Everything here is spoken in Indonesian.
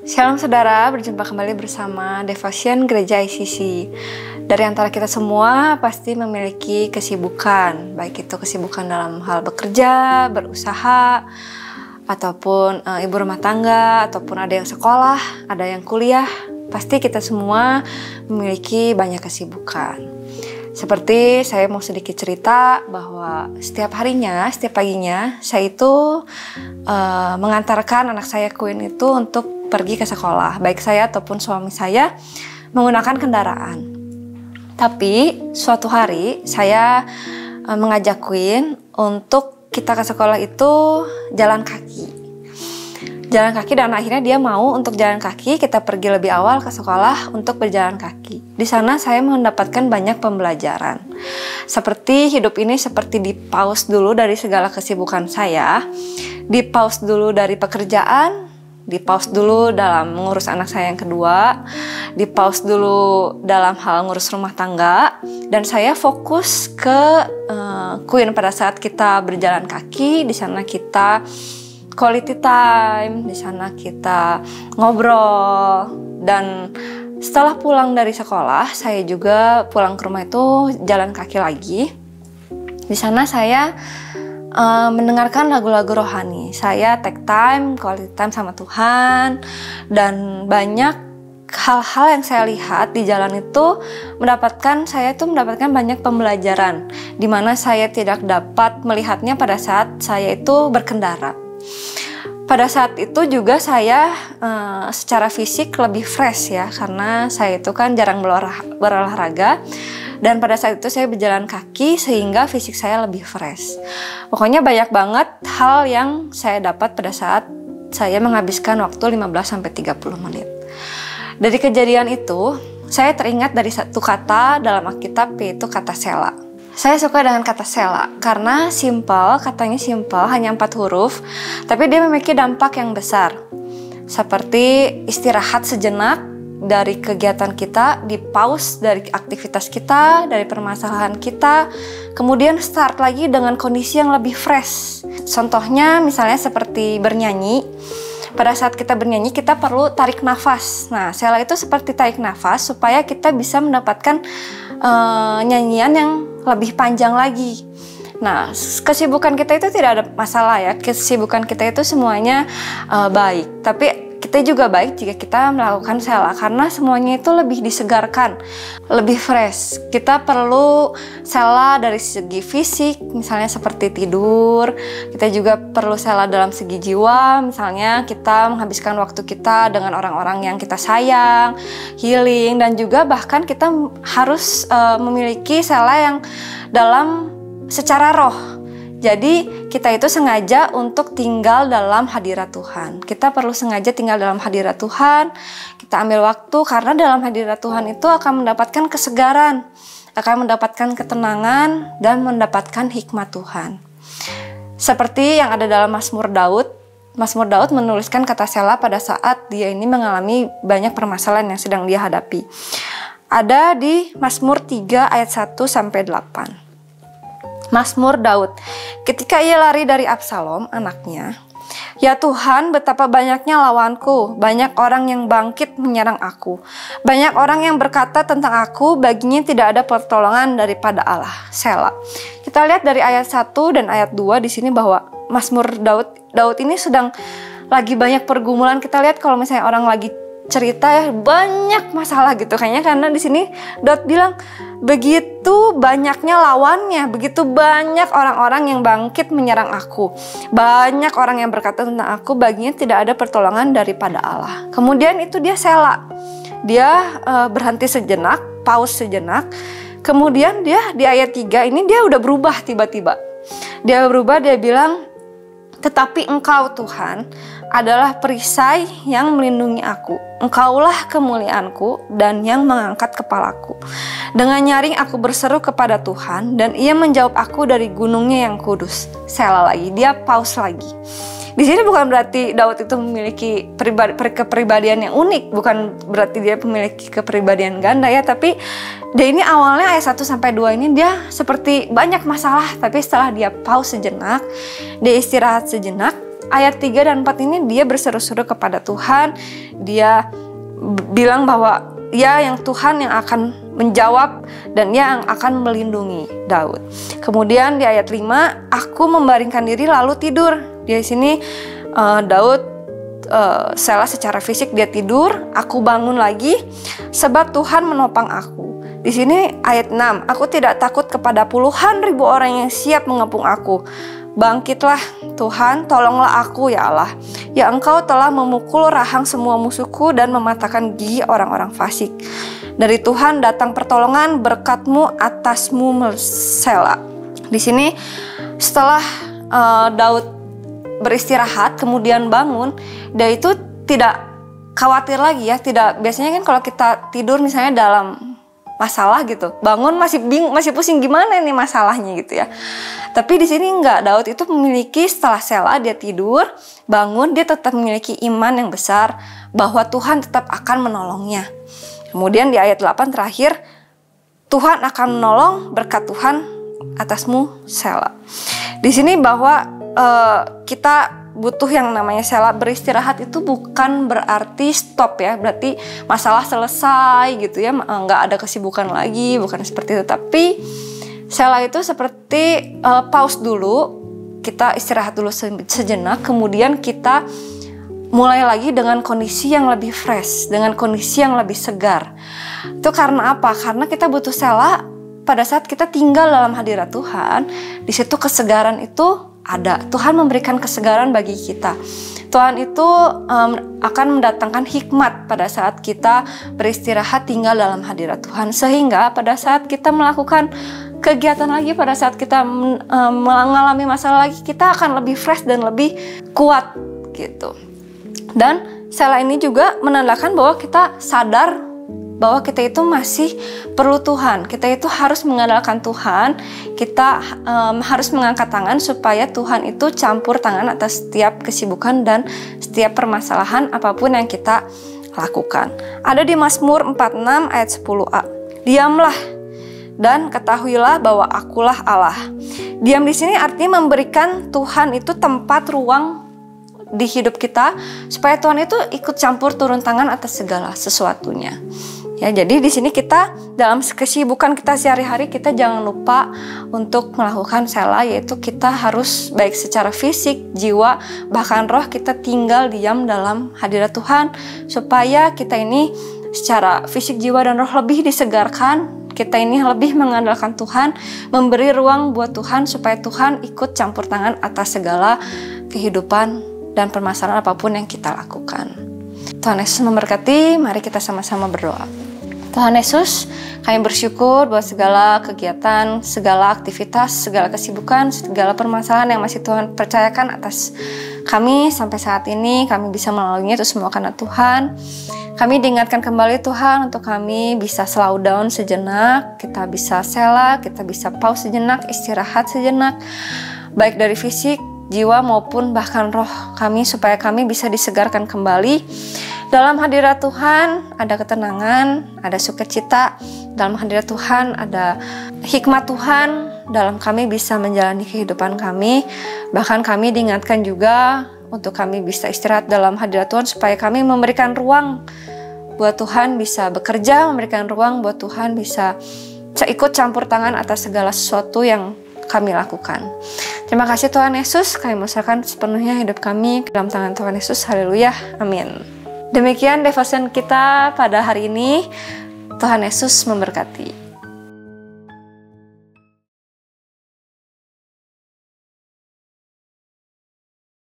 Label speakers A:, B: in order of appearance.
A: Shalom saudara, berjumpa kembali bersama Devotion Gereja ICC. Dari antara kita semua pasti memiliki kesibukan, baik itu kesibukan dalam hal bekerja, berusaha, ataupun ibu rumah tangga, ataupun ada yang sekolah, ada yang kuliah. Pasti kita semua memiliki banyak kesibukan. Seperti saya mau sedikit cerita bahwa setiap harinya, setiap paginya, saya itu mengantarkan anak saya Queen itu untuk pergi ke sekolah, baik saya ataupun suami saya menggunakan kendaraan. Tapi suatu hari saya mengajak Queen untuk kita ke sekolah itu jalan kaki. Jalan kaki, dan akhirnya dia mau untuk jalan kaki, kita pergi lebih awal ke sekolah untuk berjalan kaki. Di sana saya mendapatkan banyak pembelajaran. Seperti hidup ini seperti di-pause dulu dari segala kesibukan saya, di-pause dulu dari pekerjaan, di-pause dulu dalam mengurus anak saya yang kedua, di-pause dulu dalam hal ngurus rumah tangga, dan saya fokus ke Queen pada saat kita berjalan kaki. Di sana kita quality time, di sana kita ngobrol, dan setelah pulang dari sekolah, saya juga pulang ke rumah itu jalan kaki lagi. Di sana saya mendengarkan lagu-lagu rohani. Saya take time, quality time sama Tuhan, dan banyak hal-hal yang saya lihat di jalan itu saya mendapatkan banyak pembelajaran, di mana saya tidak dapat melihatnya pada saat saya itu berkendara. Pada saat itu juga saya secara fisik lebih fresh ya, karena saya itu kan jarang berolahraga, dan pada saat itu saya berjalan kaki sehingga fisik saya lebih fresh. Pokoknya banyak banget hal yang saya dapat pada saat saya menghabiskan waktu 15-30 menit. Dari kejadian itu, saya teringat dari satu kata dalam Alkitab, yaitu kata sela. Saya suka dengan kata sela karena katanya simple, hanya 4 huruf, tapi dia memiliki dampak yang besar. Seperti istirahat sejenak dari kegiatan kita, di pause dari aktivitas kita, dari permasalahan kita, kemudian start lagi dengan kondisi yang lebih fresh. Contohnya misalnya seperti bernyanyi. Pada saat kita bernyanyi, kita perlu tarik nafas. Nah, sela itu seperti tarik nafas supaya kita bisa mendapatkan nyanyian yang lebih panjang lagi. Nah, kesibukan kita itu tidak ada masalah ya. Kesibukan kita itu semuanya baik. Tapi kita juga baik jika kita melakukan sela, karena semuanya itu lebih disegarkan, lebih fresh. Kita perlu sela dari segi fisik, misalnya seperti tidur. Kita juga perlu sela dalam segi jiwa, misalnya kita menghabiskan waktu kita dengan orang-orang yang kita sayang, healing, dan juga bahkan kita harus memiliki sela yang dalam secara roh. Jadi kita itu sengaja untuk tinggal dalam hadirat Tuhan. Kita perlu sengaja tinggal dalam hadirat Tuhan. Kita ambil waktu, karena dalam hadirat Tuhan itu akan mendapatkan kesegaran, akan mendapatkan ketenangan, dan mendapatkan hikmat Tuhan. Seperti yang ada dalam Mazmur Daud. Mazmur Daud menuliskan kata sela pada saat dia ini mengalami banyak permasalahan yang sedang dia hadapi. Ada di Mazmur 3 ayat 1-8. Mazmur Daud, ketika ia lari dari Absalom, anaknya, "Ya Tuhan, betapa banyaknya lawanku, banyak orang yang bangkit menyerang aku. Banyak orang yang berkata tentang aku, baginya tidak ada pertolongan daripada Allah." Sela. Kita lihat dari ayat 1 dan ayat 2 di sini bahwa Mazmur Daud ini sedang lagi banyak pergumulan. Kita lihat kalau misalnya orang lagi cerita ya, banyak masalah gitu kayaknya, karena di sini Daud bilang begitu banyaknya lawannya, begitu banyak orang-orang yang bangkit menyerang aku, banyak orang yang berkata tentang aku, baginya tidak ada pertolongan daripada Allah. Kemudian itu dia sela, dia berhenti sejenak, pause sejenak. Kemudian dia di ayat 3 ini dia udah berubah tiba-tiba. Dia berubah, dia bilang, "Tetapi Engkau Tuhan adalah perisai yang melindungi aku. Engkaulah kemuliaanku dan yang mengangkat kepalaku. Dengan nyaring aku berseru kepada Tuhan, dan Ia menjawab aku dari gunungnya yang kudus." Sela lagi, dia pause lagi. Di sini bukan berarti Daud itu memiliki kepribadian yang unik, bukan berarti dia memiliki kepribadian ganda ya, tapi dia ini awalnya ayat 1-2 ini dia seperti banyak masalah, tapi setelah dia pause sejenak, dia istirahat sejenak, ayat 3 dan 4 ini dia berseru-seru kepada Tuhan. Dia bilang bahwa ya yang Tuhan yang akan menjawab dan yang akan melindungi Daud. Kemudian di ayat 5, aku membaringkan diri lalu tidur. Di sini Daud Sela secara fisik dia tidur, aku bangun lagi sebab Tuhan menopang aku. Di sini ayat 6, aku tidak takut kepada puluhan ribu orang yang siap mengepung aku. Bangkitlah Tuhan, tolonglah aku ya Allah. Ya Engkau telah memukul rahang semua musuhku dan mematahkan gigi orang-orang fasik. Dari Tuhan datang pertolongan, berkat-Mu atasmu Sela. Di sini setelah Daud beristirahat kemudian bangun, dia itu tidak khawatir lagi ya. Biasanya kan kalau kita tidur misalnya dalam masalah gitu, bangun masih bingung, masih pusing gimana nih masalahnya gitu ya. Tapi di sini enggak, Daud itu memiliki setelah Sela dia tidur, bangun, dia tetap memiliki iman yang besar bahwa Tuhan tetap akan menolongnya. Kemudian di ayat 8 terakhir, Tuhan akan menolong, berkat Tuhan atasmu Sela. Di sini bahwa kita butuh yang namanya Sela. Beristirahat itu bukan berarti stop ya, berarti masalah selesai gitu ya, nggak ada kesibukan lagi, bukan seperti itu. Tapi Sela itu seperti pause dulu, kita istirahat dulu sejenak, kemudian kita mulai lagi dengan kondisi yang lebih fresh, dengan kondisi yang lebih segar. Itu karena apa? Karena kita butuh Sela pada saat kita tinggal dalam hadirat Tuhan. Di situ kesegaran itu ada. Tuhan memberikan kesegaran bagi kita. Tuhan itu akan mendatangkan hikmat pada saat kita beristirahat tinggal dalam hadirat Tuhan. Sehingga pada saat kita melakukan kegiatan lagi, pada saat kita mengalami masalah lagi, kita akan lebih fresh dan lebih kuat gitu. Dan Sela ini juga menandakan bahwa kita sadar bahwa kita itu masih perlu Tuhan. Kita itu harus mengandalkan Tuhan. Kita harus mengangkat tangan supaya Tuhan itu campur tangan atas setiap kesibukan dan setiap permasalahan apapun yang kita lakukan. Ada di Mazmur 46 ayat 10a. Diamlah dan ketahuilah bahwa akulah Allah. Diam di sini artinya memberikan Tuhan itu tempat ruang di hidup kita supaya Tuhan itu ikut campur turun tangan atas segala sesuatunya. Ya, jadi di sini kita dalam kesibukan kita sehari-hari, kita jangan lupa untuk melakukan Sela, yaitu kita harus baik secara fisik, jiwa, bahkan roh kita tinggal diam dalam hadirat Tuhan supaya kita ini secara fisik, jiwa, dan roh lebih disegarkan. Kita ini lebih mengandalkan Tuhan, memberi ruang buat Tuhan supaya Tuhan ikut campur tangan atas segala kehidupan dan permasalahan apapun yang kita lakukan. Tuhan Yesus memberkati, mari kita sama-sama berdoa. Tuhan Yesus, kami bersyukur buat segala kegiatan, segala aktivitas, segala kesibukan, segala permasalahan yang masih Tuhan percayakan atas kami sampai saat ini. Kami bisa melaluinya itu semua karena Tuhan. Kami diingatkan kembali Tuhan untuk kami bisa slow down sejenak, kita bisa Sela, kita bisa pause sejenak, istirahat sejenak, baik dari fisik, jiwa maupun bahkan roh kami, supaya kami bisa disegarkan kembali. Dalam hadirat Tuhan ada ketenangan, ada sukacita. Dalam hadirat Tuhan ada hikmat Tuhan dalam kami bisa menjalani kehidupan kami. Bahkan kami diingatkan juga untuk kami bisa istirahat dalam hadirat Tuhan supaya kami memberikan ruang buat Tuhan bisa bekerja, memberikan ruang buat Tuhan bisa ikut campur tangan atas segala sesuatu yang kami lakukan. Terima kasih Tuhan Yesus, kami menyerahkan sepenuhnya hidup kami ke dalam tangan Tuhan Yesus. Haleluya, amin. Demikian devotion kita pada hari ini. Tuhan Yesus memberkati.